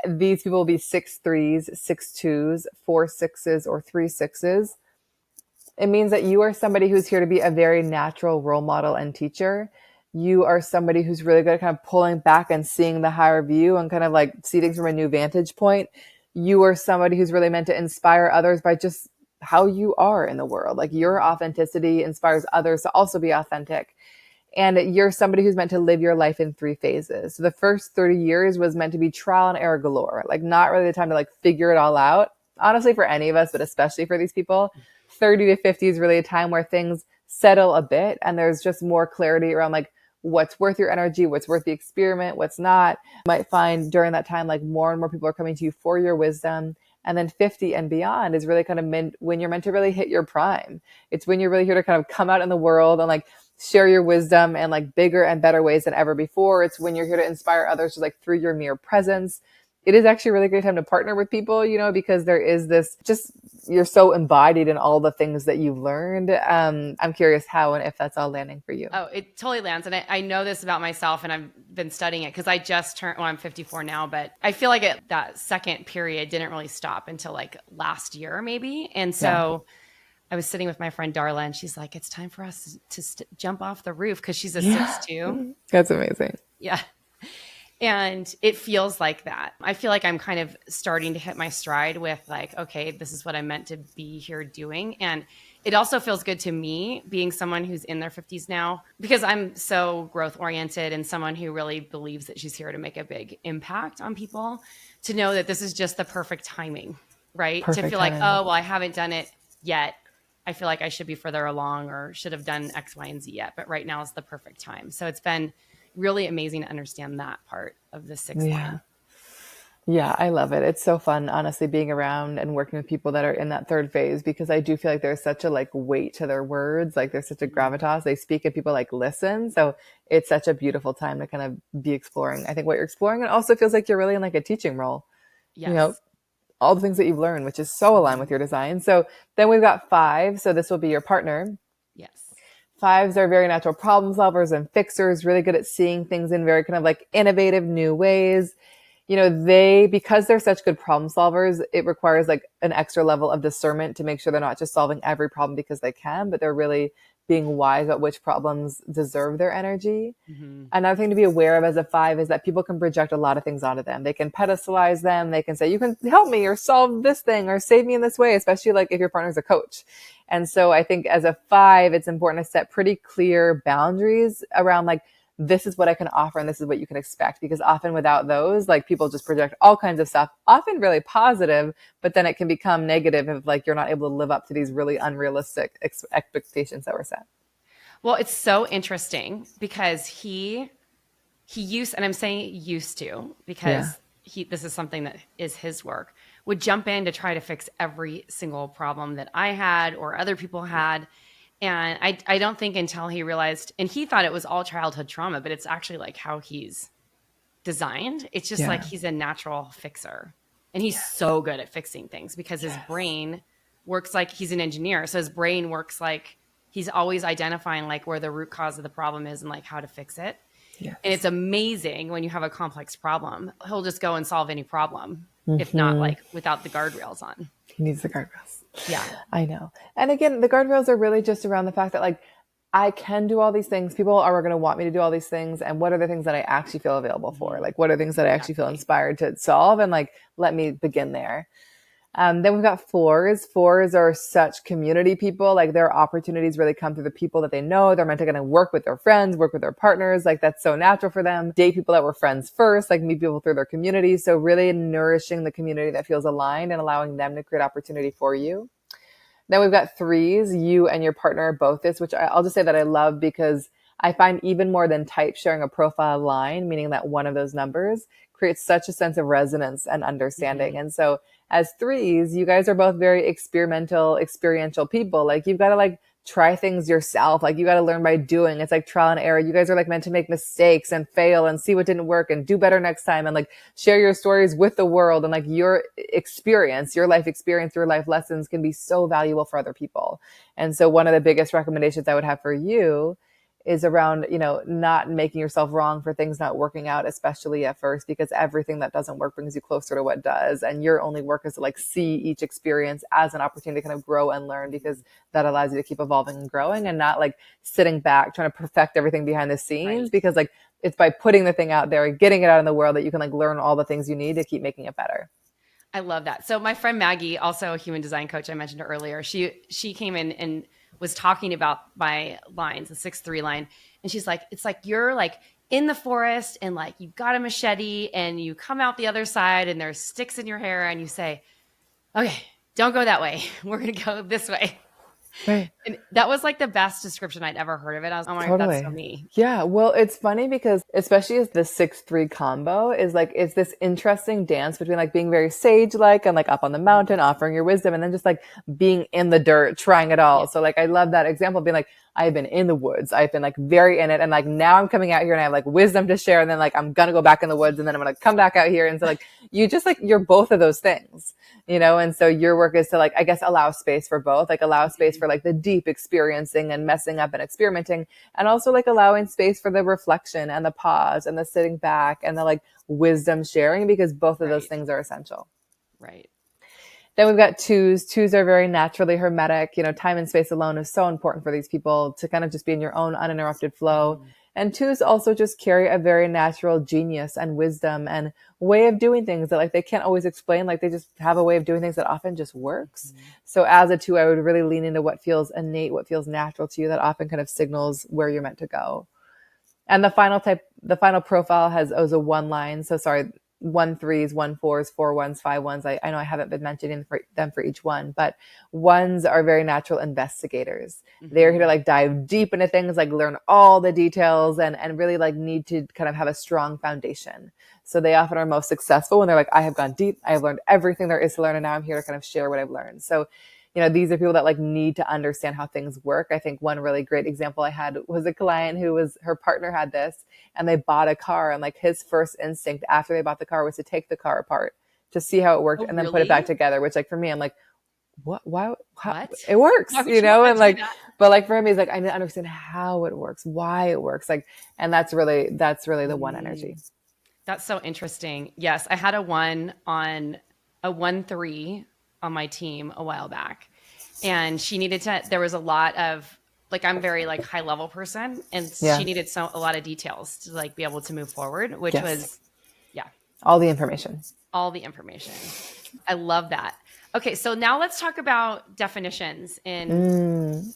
these people will be 6'3s, 6'2s, 4'6s, or 3'6s. It means that you are somebody who's here to be a very natural role model and teacher. You are somebody who's really good at kind of pulling back and seeing the higher view and kind of like see things from a new vantage point. You are somebody who's really meant to inspire others by just how you are in the world. Like your authenticity inspires others to also be authentic. And you're somebody who's meant to live your life in 3 phases. So the first 30 years was meant to be trial and error galore, like not really the time to like figure it all out. Honestly, for any of us, but especially for these people, 30 to 50 is really a time where things settle a bit and there's just more clarity around like what's worth your energy, what's worth the experiment, what's not. You might find during that time, like more and more people are coming to you for your wisdom. And then 50 and beyond is really kind of when you're meant to really hit your prime. It's when you're really here to kind of come out in the world and like share your wisdom in like bigger and better ways than ever before. It's when you're here to inspire others just like through your mere presence. It is actually a really great time to partner with people, because there is this just, you're so embodied in all the things that you've learned. I'm curious how and if that's all landing for you. Oh, it totally lands. And I know this about myself, and I've been studying it because I just turned, I'm 54 now, but I feel like that second period didn't really stop until like last year maybe. And so I was sitting with my friend Darla and she's like, it's time for us to jump off the roof, because she's a 6'2". That's amazing. Yeah. And it feels like that. I feel like I'm kind of starting to hit my stride with like, okay, this is what I'm meant to be here doing. And it also feels good to me being someone who's in their 50s now, because I'm so growth oriented and someone who really believes that she's here to make a big impact on people, to know that this is just the perfect timing, right? Perfect to feel timing. like, oh, well, I haven't done it yet. I feel like I should be further along or should have done X, Y, and Z yet. But right now is the perfect time. So it's been really amazing to understand that part of the 6 line. Yeah, I love it. It's so fun, honestly, being around and working with people that are in that 3rd phase, because I do feel like there's such a like weight to their words. Like there's such a gravitas. They speak and people like listen. So it's such a beautiful time to kind of be exploring, I think, what you're exploring. And also feels like you're really in like a teaching role, Yes. all the things that you've learned, which is so aligned with your design. So then we've got 5. So this will be your partner. Yes. 5s are very natural problem solvers and fixers, really good at seeing things in very kind of like innovative new ways. Because they're such good problem solvers, it requires like an extra level of discernment to make sure they're not just solving every problem because they can, but they're really being wise about which problems deserve their energy. Mm-hmm. Another thing to be aware of as a 5 is that people can project a lot of things onto them. They can pedestalize them. They can say, you can help me or solve this thing or save me in this way, especially like if your partner's a coach. And so I think as a 5, it's important to set pretty clear boundaries around like, this is what I can offer and this is what you can expect. Because often without those, like people just project all kinds of stuff, often really positive, but then it can become negative if like you're not able to live up to these really unrealistic expectations that were set. Well, it's so interesting because he used, and I'm saying used to because this is something that is his work, would jump in to try to fix every single problem that I had or other people had. And I don't think until he realized, and he thought it was all childhood trauma, but it's actually like how he's designed. It's just like he's a natural fixer. And he's so good at fixing things because his brain works like he's an engineer. So his brain works like he's always identifying like where the root cause of the problem is and like how to fix it. Yes. And it's amazing when you have a complex problem. He'll just go and solve any problem, if not like without the guardrails on. He needs the guardrails. Yeah. I know. And again, the guardrails are really just around the fact that like, I can do all these things. People are going to want me to do all these things. And what are the things that I actually feel available for? Like, what are things that I actually feel inspired to solve? And like, let me begin there. Then we've got 4s. 4s are such community people. Like their opportunities really come through the people that they know. They're meant to kind of work with their friends, work with their partners. Like that's so natural for them. Date people that were friends first, like meet people through their community. So really nourishing the community that feels aligned and allowing them to create opportunity for you. Then we've got 3s. You and your partner are both this, which I'll just say that I love because I find even more than type sharing a profile line, meaning that one of those numbers creates such a sense of resonance and understanding. And so as 3s, you guys are both very experimental, experiential people. Like you've got to like try things yourself. Like you got to learn by doing. It's like trial and error. You guys are like meant to make mistakes and fail and see what didn't work and do better next time and like share your stories with the world. And like your experience, your life experience, your life lessons can be so valuable for other people. And so one of the biggest recommendations I would have for you is around, you know, not making yourself wrong for things not working out, especially at first, because everything that doesn't work brings you closer to what does. And your only work is to like see each experience as an opportunity to kind of grow and learn, because that allows you to keep evolving and growing and not like sitting back trying to perfect everything behind the scenes, because like it's by putting the thing out there and getting it out in the world that you can like learn all the things you need to keep making it better. I love that. So my friend Maggie, also a human design coach I mentioned earlier, she came in and was talking about my lines, the 6-3 line. And she's like, it's like, you're like in the forest and like, you got a machete and you come out the other side and there's sticks in your hair and you say, okay, don't go that way. We're going to go this way. Right. And that was like the best description I'd ever heard of it. I was like, oh my God, that's so me. Yeah. Well, it's funny because especially as the 6-3 combo is like, it's this interesting dance between like being very sage-like and like up on the mountain, offering your wisdom, and then just like being in the dirt, trying it all. Yeah. So like, I love that example of being like, I've been in the woods. I've been like very in it. And like, now I'm coming out here and I have like wisdom to share. And then like, I'm going to go back in the woods and then I'm going to come back out here. And so like, you just like, you're both of those things, you know? And so your work is to like, I guess, allow space for both, like allow space for like the deep experiencing and messing up and experimenting, and also like allowing space for the reflection and the pause and the sitting back and the like wisdom sharing, because both of those things are essential. Right. Then we've got 2s. 2s are very naturally hermetic. You know, time and space alone is so important for these people to kind of just be in your own uninterrupted flow. And 2s also just carry a very natural genius and wisdom and way of doing things that like they can't always explain. Like they just have a way of doing things that often just works. So as a 2, I would really lean into what feels innate, what feels natural to you, that often kind of signals where you're meant to go. And the final profile has a 1 line. So sorry, 1-3s, 1-4s, 4-1s, 5-1s. I know I haven't been mentioning them for each one, but 1s are very natural investigators. They're here to like dive deep into things, like learn all the details and really like need to kind of have a strong foundation. So they often are most successful when they're like, I have gone deep. I have learned everything there is to learn. And now I'm here to kind of share what I've learned. So, you know, these are people that like need to understand how things work. I think one really great example I had was a client her partner had this, and they bought a car, and like his first instinct after they bought the car was to take the car apart to see how it worked and then put it back together, which like for me, I'm like, what? Why? What? It works, you know? And like, but like for him, he's like, I need to understand how it works, why it works. Like, and that's really the 1 energy. That's so interesting. Yes. I had a 1-3 on my team a while back, and there was a lot of like I'm very like high level person, and Yeah. she needed a lot of details to like be able to move forward, which Yes. was, yeah, All the information. all the information. I love that. Okay, so now let's talk about definitions in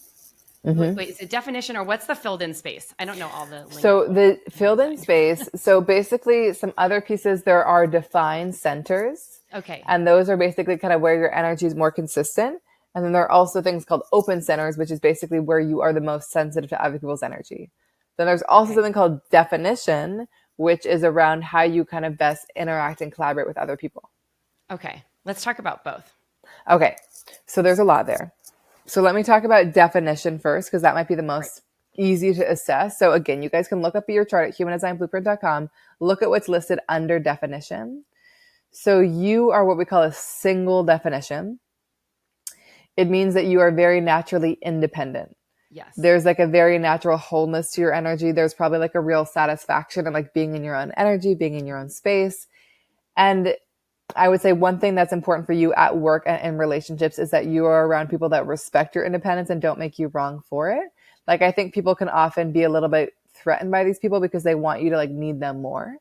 wait, is it definition or what's the filled in space? I don't know all the lingo. So the filled in space. So basically some other pieces, there are defined centers. Okay. And those are basically kind of where your energy is more consistent. And then there are also things called open centers, which is basically where you are the most sensitive to other people's energy. Then there's also something called definition, which is around how you kind of best interact and collaborate with other people. Okay. Let's talk about both. Okay. So there's a lot there. So let me talk about definition first, because that might be the most easy to assess. So again, you guys can look up your chart at humandesignblueprint.com, look at what's listed under definition. So you are what we call a single definition. It means that you are very naturally independent. Yes. There's like a very natural wholeness to your energy. There's probably like a real satisfaction in like being in your own energy, being in your own space. And I would say one thing that's important for you at work and in relationships is that you are around people that respect your independence and don't make you wrong for it. Like, I think people can often be a little bit threatened by these people because they want you to like need them more.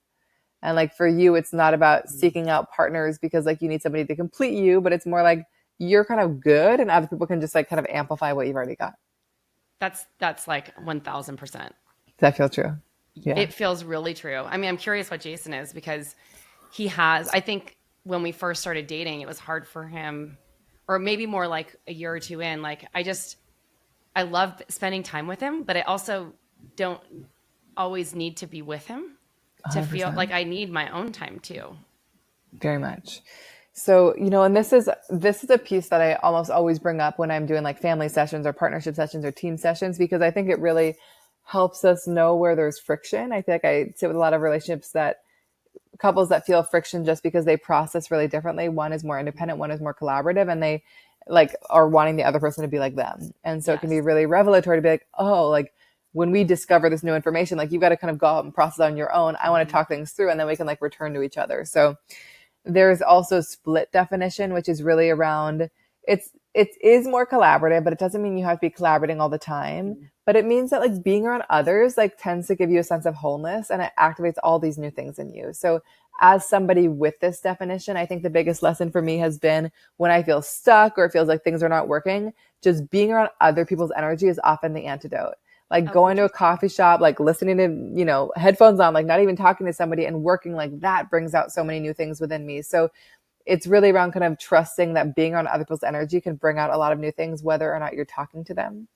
And like for you, it's not about seeking out partners because like you need somebody to complete you, but it's more like you're kind of good and other people can just like kind of amplify what you've already got. That's like 1000%. Does that feel true? Yeah. It feels really true. I mean, I'm curious what Jason is because I think when we first started dating, it was hard for him, or maybe more like a year or two in. Like I love spending time with him, but I also don't always need to be with him to 100%. feel like I need my own time too. Very much. So, and this is a piece that I almost always bring up when I'm doing like family sessions or partnership sessions or team sessions, because I think it really helps us know where there's friction. I feel like I sit with a lot of couples that feel friction just because they process really differently. One is more independent, one is more collaborative, and they like are wanting the other person to be like them. And so It can be really revelatory to be like, oh, like when we discover this new information, like you've got to kind of go out and process on your own. I want to talk things through and then we can like return to each other. So there's also split definition, which is really around it is more collaborative, but it doesn't mean you have to be collaborating all the time. But it means that like being around others like tends to give you a sense of wholeness and it activates all these new things in you. So as somebody with this definition, I think the biggest lesson for me has been when I feel stuck or it feels like things are not working, just being around other people's energy is often the antidote. Like going to a coffee shop, like listening to, headphones on, like not even talking to somebody and working like that brings out so many new things within me. So it's really around kind of trusting that being around other people's energy can bring out a lot of new things, whether or not you're talking to them.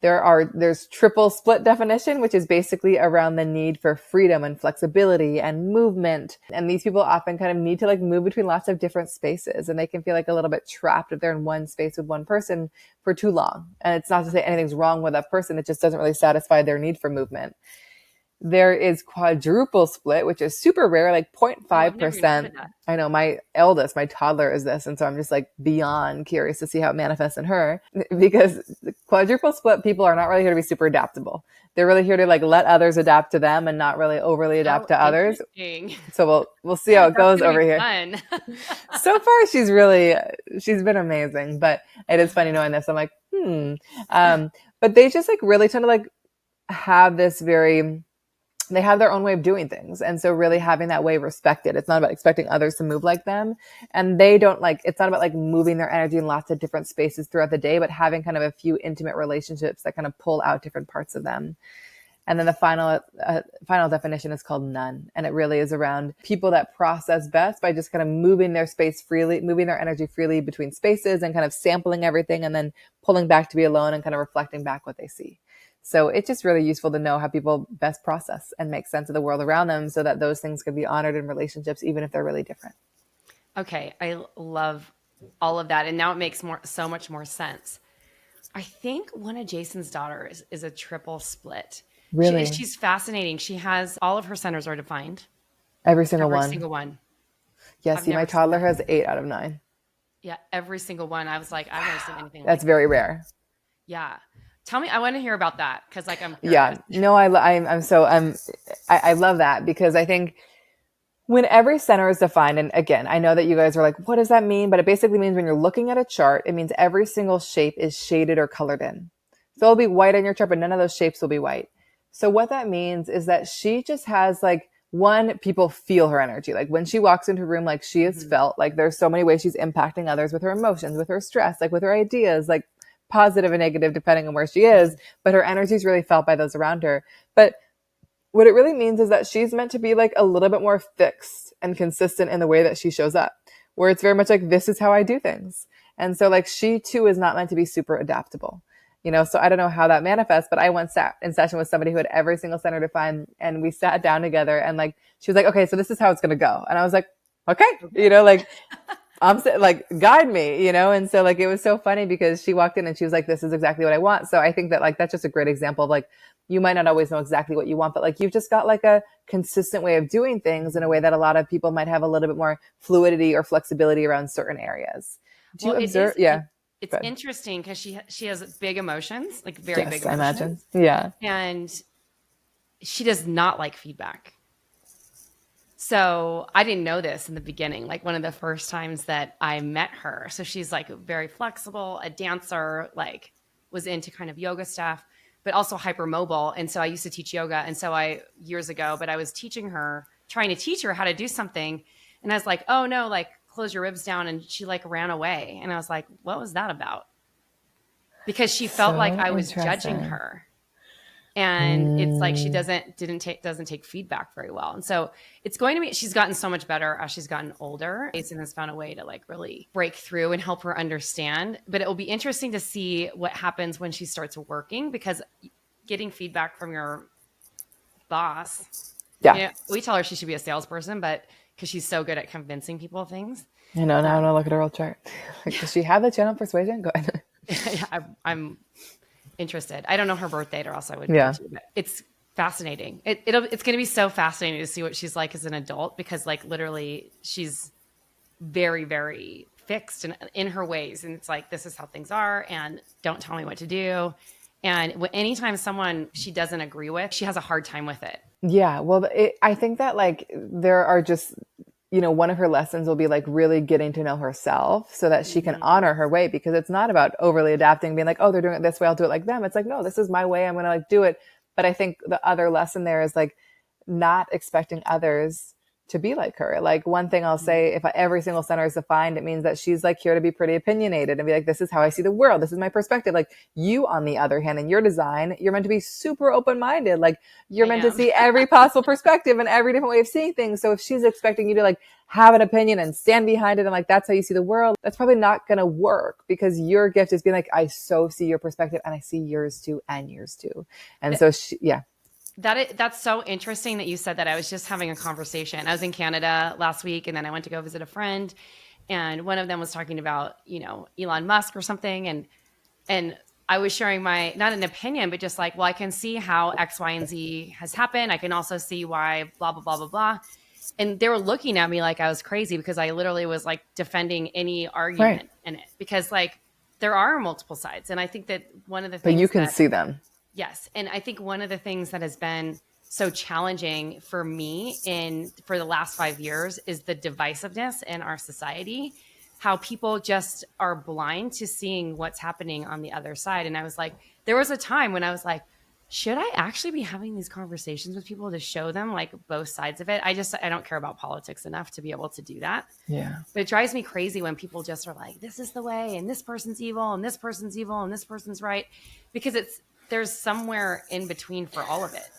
There's triple split definition, which is basically around the need for freedom and flexibility and movement. And these people often kind of need to like move between lots of different spaces, and they can feel like a little bit trapped if they're in one space with one person for too long. And it's not to say anything's wrong with that person. It just doesn't really satisfy their need for movement. There is quadruple split, which is super rare, like 0.5%. I know my toddler is this. And so I'm just like beyond curious to see how it manifests in her, because the quadruple split people are not really here to be super adaptable. They're really here to like let others adapt to them and not really overly adapt to others. So we'll see how it goes over here. So far, she's been amazing, but it is funny knowing this. I'm like, but they just like really tend to like have they have their own way of doing things. And so really having that way respected. It's not about expecting others to move like them. And it's not about like moving their energy in lots of different spaces throughout the day, but having kind of a few intimate relationships that kind of pull out different parts of them. And then the final definition is called none. And it really is around people that process best by just kind of moving their space freely, moving their energy freely between spaces and kind of sampling everything and then pulling back to be alone and kind of reflecting back what they see. So it's just really useful to know how people best process and make sense of the world around them so that those things can be honored in relationships, even if they're really different. Okay. I love all of that. And now it makes so much more sense. I think one of Jason's daughters is a triple split. Really? She's fascinating. She has all of her centers are defined. Every single one. Every single one. Yeah, see, my toddler has 8 out of 9. Yeah, every single one. I was like, I've never seen anything That's very rare. Yeah. Tell me, I want to hear about that because like I'm curious. Yeah, no, I love that because I think when every center is defined, and again, I know that you guys are like, what does that mean? But it basically means when you're looking at a chart, it means every single shape is shaded or colored in. So it'll be white on your chart, but none of those shapes will be white. So what that means is that she just has like, one, people feel her energy. Like when she walks into a room, like she is felt. Like there's so many ways she's impacting others with her emotions, with her stress, like with her ideas, like positive and negative depending on where she is. But her energy is really felt by those around her. But what it really means is that she's meant to be like a little bit more fixed and consistent in the way that she shows up, where it's very much like, this is how I do things. And so like she too is not meant to be super adaptable. So I don't know how that manifests, but I once sat in session with somebody who had every single center defined, and we sat down together, and like, she was like, okay, so this is how it's going to go. And I was like, okay, like, I'm like, guide me, And so like, it was so funny because she walked in and she was like, this is exactly what I want. So I think that like, that's just a great example of like, you might not always know exactly what you want, but like, you've just got like a consistent way of doing things in a way that a lot of people might have a little bit more fluidity or flexibility around certain areas. Do you observe? It's interesting because she has big emotions, like very big emotions. I imagine. Yeah. And she does not like feedback. So I didn't know this in the beginning, like one of the first times that I met her. So she's like very flexible, a dancer, like was into kind of yoga stuff, but also hypermobile. And so I used to teach yoga. And so years ago, but I was trying to teach her how to do something. And I was like, oh no, like, close your ribs down, and she like ran away, and I was like, what was that about? Because she felt like I was judging her, and it's like she doesn't take feedback very well. And so it's going to be, she's gotten so much better as she's gotten older. Jason has found a way to like really break through and help her understand, but it will be interesting to see what happens when she starts working, because getting feedback from your boss, we tell her she should be a salesperson, but because she's so good at convincing people of things. Now I look at her old chart. Like, does she have the channel persuasion? Go ahead. I'm interested. I don't know her birth date, or else I would. Yeah. But it's fascinating. It's going to be so fascinating to see what she's like as an adult, because like literally she's very, very fixed in her ways. And it's like, this is how things are, and don't tell me what to do. And anytime someone she doesn't agree with, she has a hard time with it. Yeah. Well, I think that like there are just, one of her lessons will be like really getting to know herself so that she can honor her way, because it's not about overly adapting, being like, oh, they're doing it this way, I'll do it like them. It's like, no, this is my way, I'm going to like do it. But I think the other lesson there is like not expecting others to be like her. Like one thing I'll say, if every single center is defined, it means that she's like here to be pretty opinionated and be like, this is how I see the world. This is my perspective. Like you, on the other hand, in your design, you're meant to be super open-minded. Like you're meant to see every possible perspective and every different way of seeing things. So if she's expecting you to like have an opinion and stand behind it and like, that's how you see the world, that's probably not going to work, because your gift is being like, I so see your perspective and I see yours too and yours too. And so that's so interesting that you said that. I was just having a conversation. I was in Canada last week, and then I went to go visit a friend, and one of them was talking about, Elon Musk or something. And I was sharing my, not an opinion, but just like, well, I can see how X, Y, and Z has happened. I can also see why blah, blah, blah, blah, blah. And they were looking at me like I was crazy, because I literally was like defending any argument in it, because like there are multiple sides. And I think that one of the things, but you can see them. Yes. And I think one of the things that has been so challenging for me for the last 5 years is the divisiveness in our society, how people just are blind to seeing what's happening on the other side. And I was like, there was a time when I was like, should I actually be having these conversations with people to show them like both sides of it? I don't care about politics enough to be able to do that. Yeah. But it drives me crazy when people just are like, this is the way, and this person's evil, and this person's evil, and this person's right, because there's somewhere in between for all of it.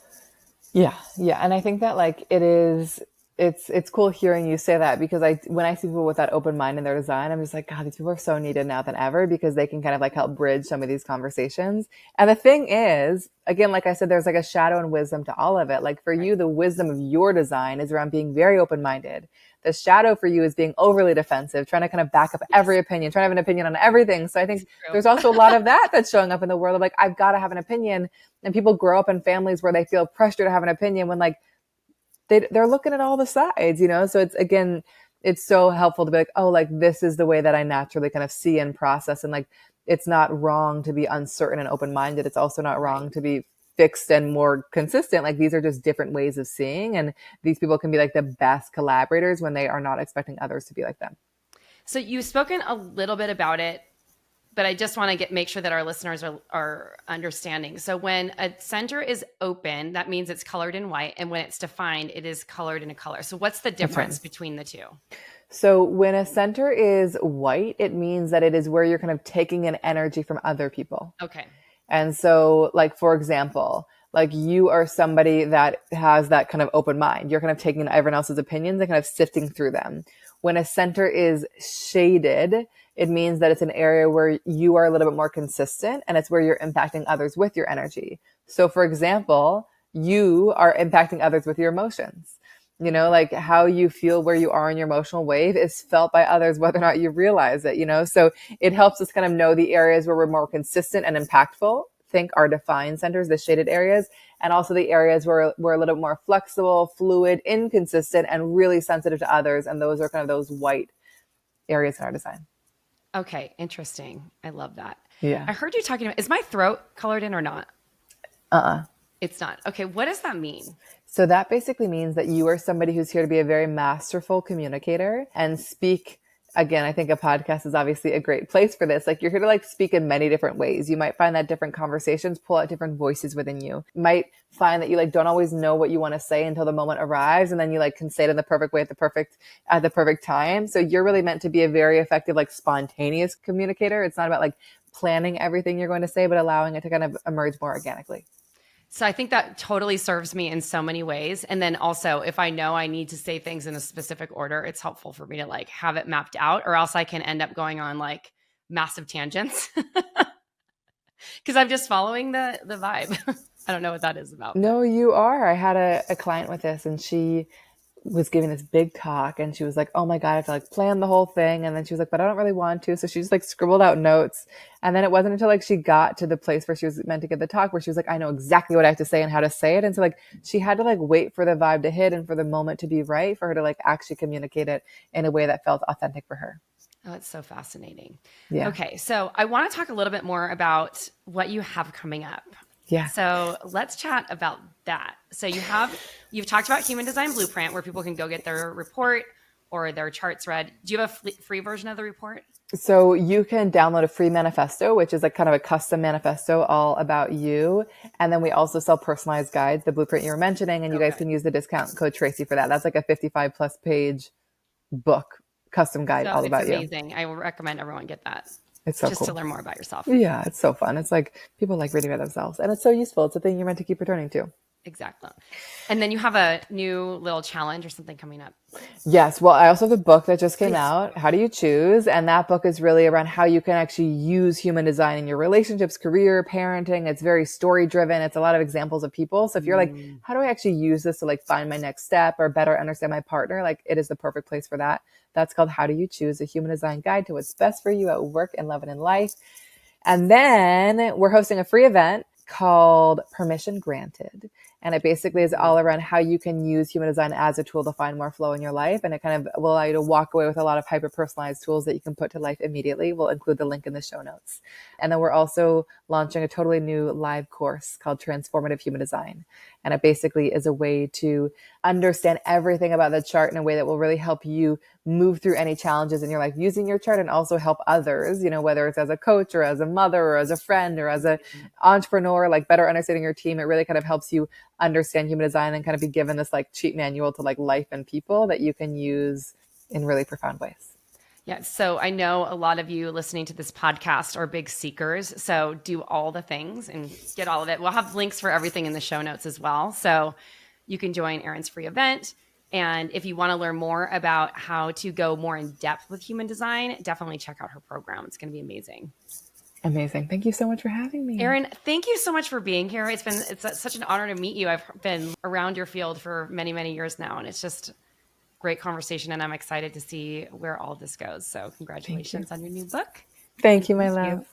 Yeah. Yeah. And I think that like it's cool hearing you say that, because when I see people with that open mind in their design, I'm just like, God, these people are so needed now than ever, because they can kind of like help bridge some of these conversations. And the thing is, again, like I said, there's like a shadow and wisdom to all of it. Like for you, the wisdom of your design is around being very open-minded. The shadow for you is being overly defensive, trying to kind of back up every opinion, trying to have an opinion on everything. So I think there's also a lot of that that's showing up in the world of like, I've got to have an opinion. And people grow up in families where they feel pressure to have an opinion when like they're looking at all the sides, So it's so helpful to be like, oh, like this is the way that I naturally kind of see and process. And like, it's not wrong to be uncertain and open-minded. It's also not wrong to be fixed and more consistent. Like these are just different ways of seeing. And these people can be like the best collaborators when they are not expecting others to be like them. So you've spoken a little bit about it but I just want to make sure that our listeners are understanding. So when a center is open, that means it's colored in white. And when it's defined, it is colored in a color. So what's the That's right. difference between the two? So when a center is white, it means that it is where you're kind of taking in energy from other people. Okay. And so, like, for example, like you are somebody that has that kind of open mind. You're kind of taking in everyone else's opinions and kind of sifting through them. When a center is shaded, it means that it's an area where you are a little bit more consistent and it's where you're impacting others with your energy. So, for example, you are impacting others with your emotions. You know, like how you feel where you are in your emotional wave is felt by others, whether or not you realize it, you know? So it helps us kind of know the areas where we're more consistent and impactful. Think our defined centers, the shaded areas, and also the areas where we're a little bit more flexible, fluid, inconsistent, and really sensitive to others. And those are kind of those white areas in our design. Okay. Interesting. I love that. Yeah. I heard you talking about, is my throat colored in or not? Uh-uh. It's not. Okay. What does that mean? So that basically means that you are somebody who's here to be a very masterful communicator and speak. Again, I think a podcast is obviously a great place for this. Like you're here to like speak in many different ways. You might find that different conversations pull out different voices within you. You might find that you like don't always know what you want to say until the moment arrives. And then you like can say it in the perfect way at the perfect time. So you're really meant to be a very effective, like spontaneous communicator. It's not about like planning everything you're going to say, but allowing it to kind of emerge more organically. So I think that totally serves me in so many ways. And then also if I know I need to say things in a specific order, it's helpful for me to like have it mapped out, or else I can end up going on like massive tangents because I'm just following the vibe. I don't know what that is about. No, you are. I had a client with this and she was giving this big talk and she was like, oh my God, I have to like plan the whole thing. And then she was like, but I don't really want to. So she just like scribbled out notes. And then it wasn't until like she got to the place where she was meant to give the talk where she was like, I know exactly what I have to say and how to say it. And so like she had to like wait for the vibe to hit and for the moment to be right for her to like actually communicate it in a way that felt authentic for her. Oh, it's so fascinating. Yeah. Okay. So I want to talk a little bit more about what you have coming up. Yeah. So let's chat about that. So you've talked about Human Design Blueprint where people can go get their report or their charts read. Do you have a free version of the report? So you can download a free manifesto, which is like kind of a custom manifesto all about you. And then we also sell personalized guides, the blueprint you were mentioning, and you guys can use the discount code Tracy for that. That's like a 55 plus page book, custom guide all about you. It's amazing. I will recommend everyone get that. It's so just cool to learn more about yourself. Yeah, it's so fun. It's like people like reading about themselves and it's so useful. It's a thing you're meant to keep returning to. Exactly. And then you have a new little challenge or something coming up. Yes. Well, I also have a book that just came out, How Do You Choose? And that book is really around how you can actually use human design in your relationships, career, parenting. It's very story driven. It's a lot of examples of people. So if you're like, how do I actually use this to like find my next step or better understand my partner? Like it is the perfect place for that. That's called How Do You Choose? A Human Design Guide to What's Best for You at Work and Love and in Life. And then we're hosting a free event called Permission Granted. And it basically is all around how you can use human design as a tool to find more flow in your life. And it kind of will allow you to walk away with a lot of hyper personalized tools that you can put to life immediately. We'll include the link in the show notes. And then we're also launching a totally new live course called Transformative Human Design. And it basically is a way to understand everything about the chart in a way that will really help you move through any challenges in your life using your chart and also help others, you know, whether it's as a coach or as a mother or as a friend or as an entrepreneur, like better understanding your team. It really kind of helps you understand human design and kind of be given this like cheat manual to like life and people that you can use in really profound ways. Yeah. So I know a lot of you listening to this podcast are big seekers. So do all the things and get all of it. We'll have links for everything in the show notes as well. So you can join Erin's free event. And if you want to learn more about how to go more in depth with human design, definitely check out her program. It's going to be amazing. Amazing. Thank you so much for having me. Erin, thank you so much for being here. It's such an honor to meet you. I've been around your field for many, many years now, and it's just great conversation. And I'm excited to see where all this goes. So congratulations on your new book. Thank you, my love.